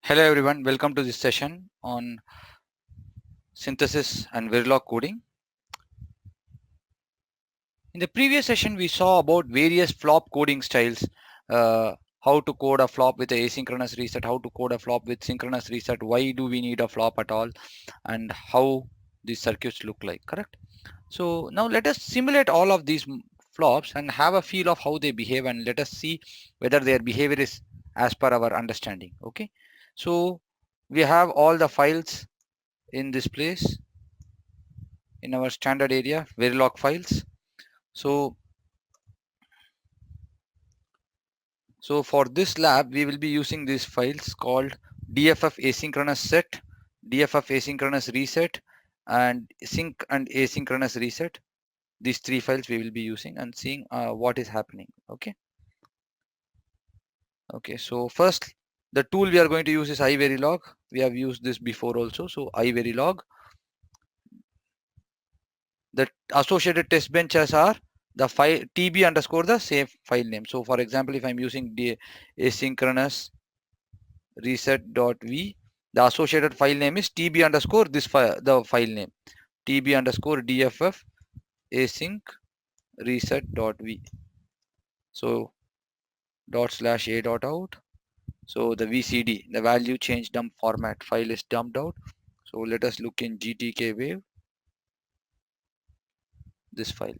Hello everyone, welcome to this session on synthesis and Verilog coding. In the previous session we saw about various flop coding styles, how to code a flop with asynchronous reset, how to code a flop with synchronous reset, why do we need a flop at all, and how these circuits look like, correct? So now let us simulate all of these flops and have a feel of how they behave, and let us see whether their behavior is as per our understanding. Okay, so we have all the files in this place in our standard area, Verilog files. So for this lab we will be using these files called DFF asynchronous set, DFF asynchronous reset, and sync and asynchronous reset. These three files we will be using and seeing what is happening. Okay, so first the tool we are going to use is iVerilog. We have used this before also. So iVerilog, the associated test benches are the file tb underscore the same file name. So for example, if I'm using the asynchronous reset.v, the associated file name is tb underscore this file, the file name tb underscore dff async reset.v. So dot slash a dot out. So the vcd, the value change dump format file is dumped out. So let us look in gtk wave, this file.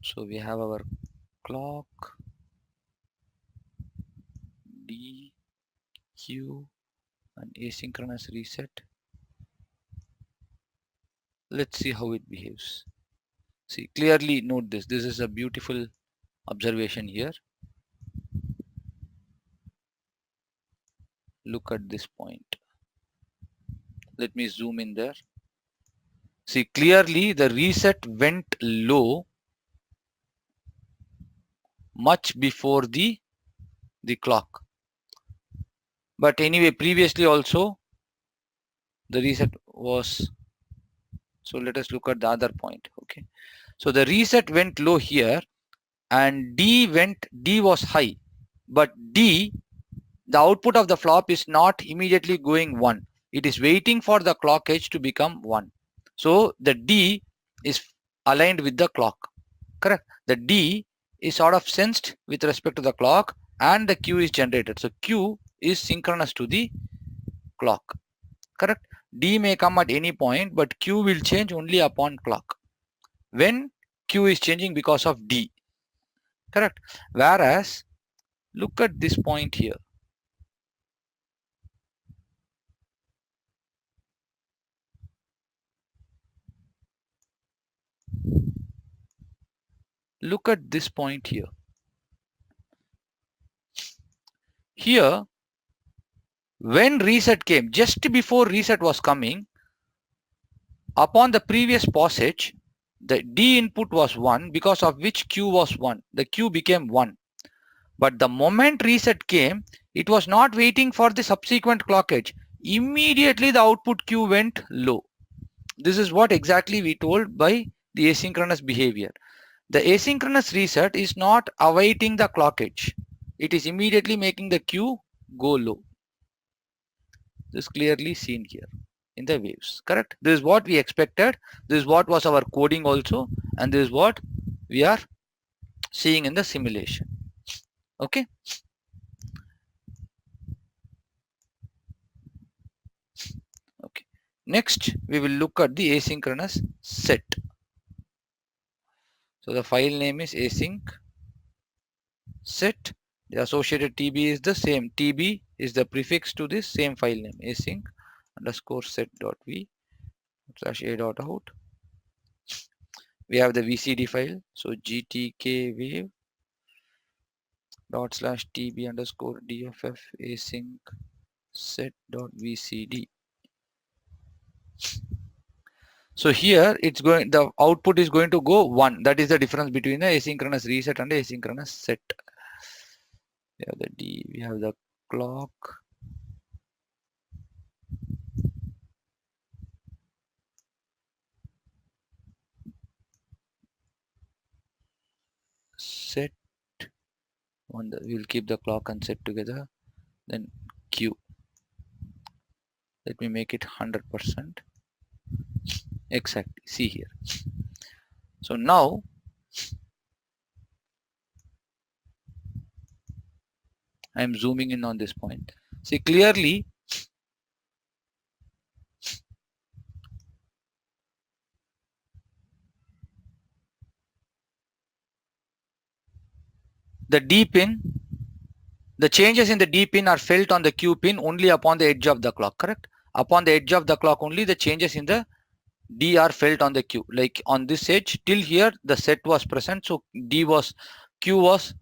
So we have our clock, d, q, and asynchronous reset. Let's see how it behaves. See, clearly note this. This is a beautiful observation here. Look at this point. Let me zoom in there. See, clearly the reset went low much before the clock. But anyway, previously also the reset was. So let us look at the other point. Okay. So the reset went low here, and D was high, but D, the output of the flop is not immediately going 1. It is waiting for the clock edge to become 1. So the D is aligned with the clock. Correct. The D is sort of sensed with respect to the clock, and the Q is generated. So Q is synchronous to the clock. Correct. D may come at any point, but Q will change only upon clock, when Q is changing because of D. Correct. Whereas look at this point here. Look at this point here. Here, when reset came, just before reset was coming, upon the previous passage, the D input was 1, because of which Q was 1. The Q became 1. But the moment reset came, it was not waiting for the subsequent clock edge. Immediately the output Q went low. This is what exactly we told by the asynchronous behavior. The asynchronous reset is not awaiting the clock edge. It is immediately making the Q go low. This is clearly seen here in the waves. Correct. This is what we expected. This is what was our coding also, and this is what we are seeing in the simulation. Okay. Okay. Next, we will look at the asynchronous set. So the file name is async set. The associated TB is the same. TB is the prefix to this same file name, async underscore set.v slash a dot out. We have the VCD file. So gtk wave dot slash tb underscore dff async set dot vcd. So here it's going, the output is going to go 1. That is the difference between the asynchronous reset and the asynchronous set. We have the D, we have the clock. We'll keep the clock and set together. Then Q. Let me make it 100%. Exactly. See here. So now I'm zooming in on this point. See clearly the D pin, the changes in the D pin are felt on the Q pin only upon the edge of the clock, correct? Upon the edge of the clock only the changes in the D are felt on the Q. Like on this edge till here the set was present, so Q was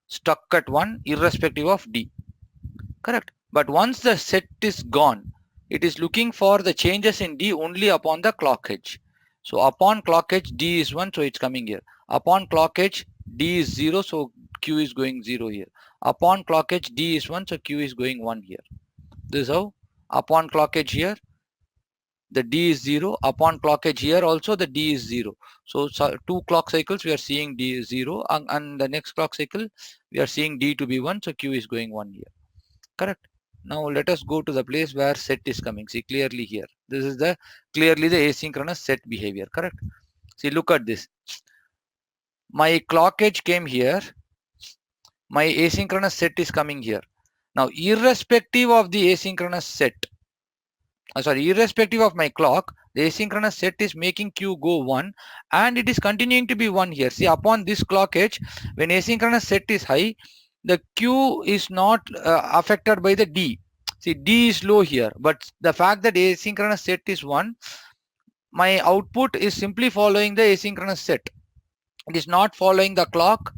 stuck at 1 irrespective of D, correct? But once the set is gone, it is looking for the changes in D only upon the clock edge. So upon clock edge D is 1, so it's coming here. Upon clock edge D is 0, so Q is going 0 here. Upon clock edge D is 1, so Q is going 1 here. This is how upon clock edge here the D is 0. Upon clock edge here also the D is 0. So 2 clock cycles we are seeing D is 0, and the next clock cycle we are seeing D to be 1, so Q is going 1 here, correct? Now let us go to the place where set is coming. See clearly here, this is the clearly the asynchronous set behavior, correct? See, look at this. My clock edge came here, my asynchronous set is coming here. Now irrespective of the asynchronous set, irrespective of my clock, the asynchronous set is making Q go 1 and it is continuing to be 1 here. See, upon this clock edge, when asynchronous set is high, the Q is not affected by the D. See, D is low here, but the fact that asynchronous set is 1, my output is simply following the asynchronous set. It is not following the clock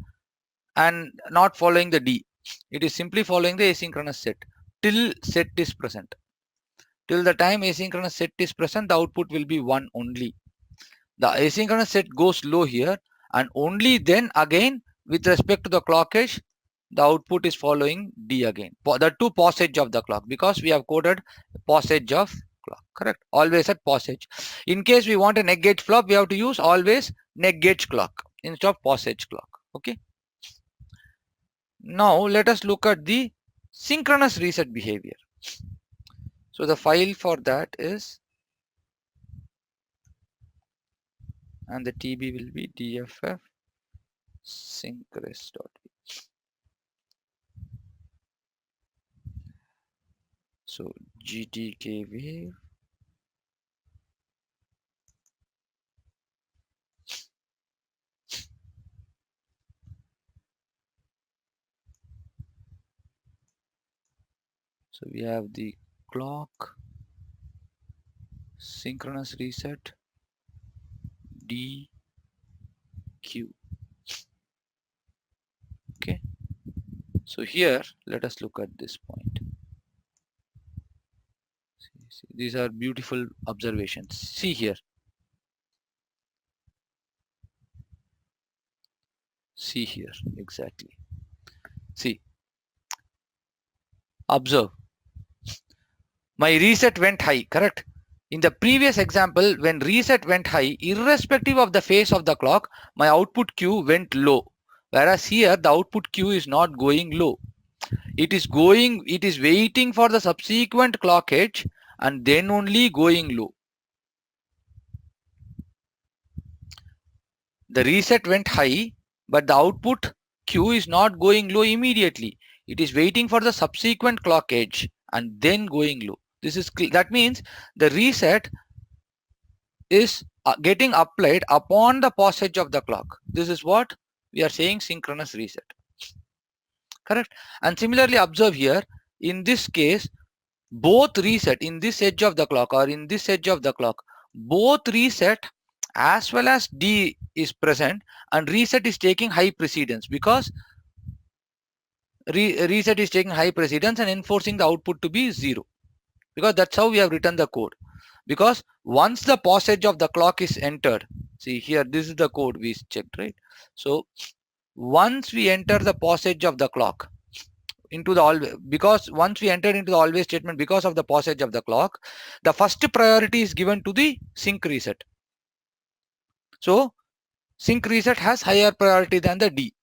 and not following the D. It is simply following the asynchronous set till set is present. Till the time asynchronous set is present, the output will be 1 only. The asynchronous set goes low here, and only then again with respect to the clock edge, the output is following D again. The two pause edge of the clock, because we have coded pause edge of clock, correct? Always at pause edge. In case we want a neg edge flop, we have to use always neg edge clock instead of pause edge clock. Okay. Now let us look at the synchronous reset behavior. So the file for that is, and the TB will be dff syncres.h. So gtk wave, so we have the clock synchronous reset dq. Okay, so here let us look at this point. See, these are beautiful observations. See here, see here, exactly. See, observe, my reset went high, correct? In the previous example, when reset went high, irrespective of the phase of the clock, my output Q went low. Whereas here, the output Q is not going low. It is waiting for the subsequent clock edge and then only going low. The reset went high, but the output Q is not going low immediately. It is waiting for the subsequent clock edge and then going low. That means the reset is getting applied upon the pause edge of the clock. This is what we are saying synchronous reset, correct? And similarly observe here, in this case, both reset in this edge of the clock or in this edge of the clock, both reset as well as D is present, and reset is taking high precedence because reset is taking high precedence and enforcing the output to be 0, because that's how we have written the code. Because once the pause edge of the clock is entered, see here, this is the code we checked, right? So once we enter the pause edge of the clock into the always, because once we enter into the always statement because of the pause edge of the clock, the first priority is given to the sync reset. So sync reset has higher priority than the D.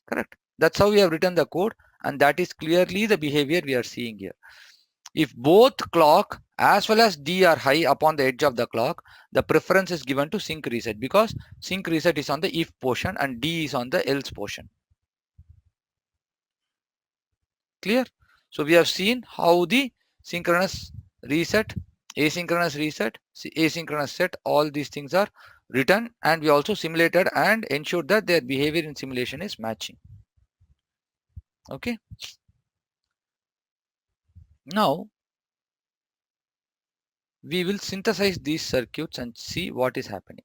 Correct. That's how we have written the code, and that is clearly the behavior we are seeing here. If both clock as well as D are high upon the edge of the clock, the preference is given to sync reset, because sync reset is on the if portion and D is on the else portion. Clear? So we have seen how the synchronous reset, asynchronous set, all these things are written, and we also simulated and ensured that their behavior in simulation is matching. Okay. Now we will synthesize these circuits and see what is happening.